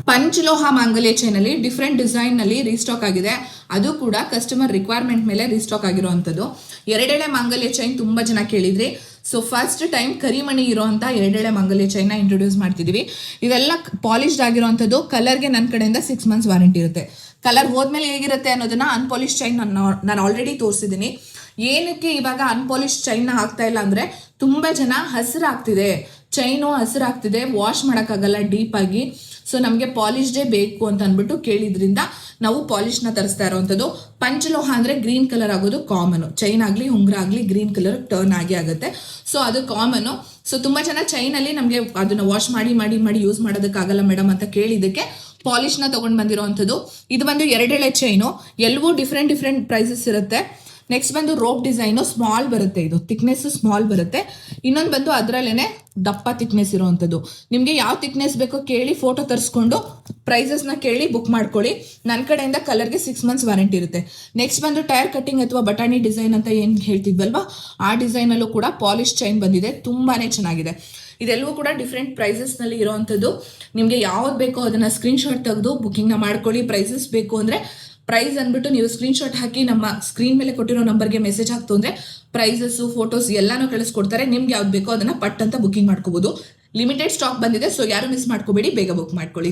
ಪಂಚಲೋಹ ಮಾಂಗಲ್ಯ ಚೈನ್ ಅಲ್ಲಿ different design ನಲ್ಲಿ ರೀಸ್ಟಾಕ್ ಆಗಿದೆ. ಅದು ಕೂಡ ಕಸ್ಟಮರ್ ರಿಕ್ವೈರ್ಮೆಂಟ್ ಮೇಲೆ ರೀಸ್ಟಾಕ್ ಆಗಿರುವಂತದ್ದು. ಎರಡೆಳೆ ಮಾಂಗಲ್ಯ ಚೈನ್ ತುಂಬಾ ಜನ ಕೇಳಿದ್ರಿ. ಸೊ ಫಸ್ಟ್ ಟೈಮ್ ಕರಿಮಣಿ ಇರುವಂತ ಎರಡೆಳೆ ಮಾಂಗಲ್ಯ ಚೈನ್ ನ ಇಂಟ್ರೊಡ್ಯೂಸ್ ಮಾಡ್ತಿದೀವಿ. ಇದೆಲ್ಲ ಪಾಲಿಶ್ಡ್ ಆಗಿರುವಂತದ್ದು. ಕಲರ್ಗೆ ನನ್ನ ಕಡೆಯಿಂದ 6 months ವಾರಂಟಿ ಇರುತ್ತೆ. ಕಲರ್ ಹೋದ್ಮೇಲೆ ಹೇಗಿರುತ್ತೆ ಅನ್ನೋದನ್ನ ಅನ್ಪಾಲಿಶ್ ಚೈನ್ ನಾನು ಆಲ್ರೆಡಿ ತೋರಿಸಿದ್ದೀನಿ. ಏನಕ್ಕೆ ಇವಾಗ ಅನ್ಪಾಲಿಶ್ ಚೈನ್ ನ ಹಾಕ್ತಾ ಇಲ್ಲ ಅಂದ್ರೆ ತುಂಬಾ ಜನ ಹಸಿರಾಗ್ತಿದೆ, ಚೈನು ಹಸಿರಾಗ್ತಿದೆ, ವಾಶ್ ಮಾಡೋಕ್ಕಾಗಲ್ಲ ಡೀಪ್ ಆಗಿ, ಸೊ ನಮಗೆ ಪಾಲಿಶ್ಡೇ ಬೇಕು ಅಂತ ಅಂದ್ಬಿಟ್ಟು ಕೇಳಿದ್ರಿಂದ ನಾವು ಪಾಲಿಶ್ನ ತರಿಸ್ತಾ ಇರೋವಂಥದ್ದು. ಪಂಚಲೋಹ ಅಂದ್ರೆ ಗ್ರೀನ್ ಕಲರ್ ಆಗೋದು ಕಾಮನ್. ಚೈನ್ ಆಗಲಿ ಉಂಗುರ ಆಗಲಿ ಗ್ರೀನ್ ಕಲರ್ ಟರ್ನ್ ಆಗಿ ಆಗುತ್ತೆ. ಸೊ ಅದು ಕಾಮನ್. ಸೊ ತುಂಬಾ ಜನ ಚೈನ್ ಅಲ್ಲಿ ನಮಗೆ ಅದನ್ನ ವಾಶ್ ಮಾಡಿ ಮಾಡಿ ಮಾಡಿ ಯೂಸ್ ಮಾಡೋದಕ್ಕಾಗಲ್ಲ ಮೇಡಮ್ ಅಂತ ಕೇಳಿದಕ್ಕೆ ಪಾಲಿಶ್ನ ತಗೊಂಡು ಬಂದಿರೋವಂಥದ್ದು. ಇದು ಬಂದು ಎರಡೆಳೆ ಚೈನು. ಎಲ್ಲವೂ ಡಿಫ್ರೆಂಟ್ ಪ್ರೈಸಸ್ ಇರುತ್ತೆ. ನೆಕ್ಸ್ಟ್ ಬಂದು ರೋಪ್ ಡಿಸೈನು ಸ್ಮಾಲ್ ಬರುತ್ತೆ. ಇದು ಥಿಕ್ನೆಸ್ ಸ್ಮಾಲ್ ಬರುತ್ತೆ. ಇನ್ನೊಂದು ಬಂದು ಅದರಲ್ಲೇನೆ ದಪ್ಪ ಥಿಕ್ನೆಸ್ ಇರುವಂಥದ್ದು. ನಿಮಗೆ ಯಾವ ಥಿಕ್ನೆಸ್ ಬೇಕೋ ಕೇಳಿ ಫೋಟೋ ತರಿಸ್ಕೊಂಡು ಪ್ರೈಸಸ್ನ ಕೇಳಿ ಬುಕ್ ಮಾಡ್ಕೊಳ್ಳಿ. ನನ್ನ ಕಡೆಯಿಂದ ಕಲರ್ಗೆ 6 months ವಾರಂಟಿ ಇರುತ್ತೆ. ನೆಕ್ಸ್ಟ್ ಬಂದು ಟೈರ್ ಕಟ್ಟಿಂಗ್ ಅಥವಾ ಬಟಾಣಿ ಡಿಸೈನ್ ಅಂತ ಏನು ಹೇಳ್ತಿದ್ವಲ್ವಾ, ಆ ಡಿಸೈನಲ್ಲೂ ಕೂಡ ಪಾಲಿಶ್ ಚೈನ್ ಬಂದಿದೆ. ತುಂಬಾನೇ ಚೆನ್ನಾಗಿದೆ. ಇದೆಲ್ಲವೂ ಕೂಡ ಡಿಫ್ರೆಂಟ್ ಪ್ರೈಸಸ್ನಲ್ಲಿ ಇರೋವಂಥದ್ದು. ನಿಮಗೆ ಯಾವ್ದು ಬೇಕೋ ಅದನ್ನು ಸ್ಕ್ರೀನ್ಶಾಟ್ ತೆಗೆದು ಬುಕ್ಕಿಂಗ್ನ ಮಾಡ್ಕೊಳ್ಳಿ. ಪ್ರೈಸಸ್ ಬೇಕು ಅಂದರೆ ಪ್ರೈಸ್ ಅಂದ್ಬಿಟ್ಟು ನೀವು ಸ್ಕ್ರೀನ್ಶಾಟ್ ಹಾಕಿ ನಮ್ಮ ಸ್ಕ್ರೀನ್ ಮೇಲೆ ಕೊಟ್ಟಿರೋ ನಂಬರ್ಗೆ ಮೆಸೇಜ್ ಹಾಕ್ತು ಅಂದರೆ ಪ್ರೈಸಸ್ಸು ಫೋಟೋಸ್ ಎಲ್ಲಾನು ಕಳಿಸ್ಕೊಡ್ತಾರೆ. ನಿಮ್ಗೆ ಯಾವ್ದು ಬೇಕೋ ಅದನ್ನು ಪಟ್ ಅಂತ ಬುಕ್ಕಿಂಗ್ ಮಾಡ್ಕೋಬಹುದು. ಲಿಮಿಟೆಡ್ ಸ್ಟಾಕ್ ಬಂದಿದೆ, ಸೊ ಯಾರು ಮಿಸ್ ಮಾಡ್ಕೋಬೇಡಿ, ಬೇಗ ಬುಕ್ ಮಾಡ್ಕೊಳ್ಳಿ.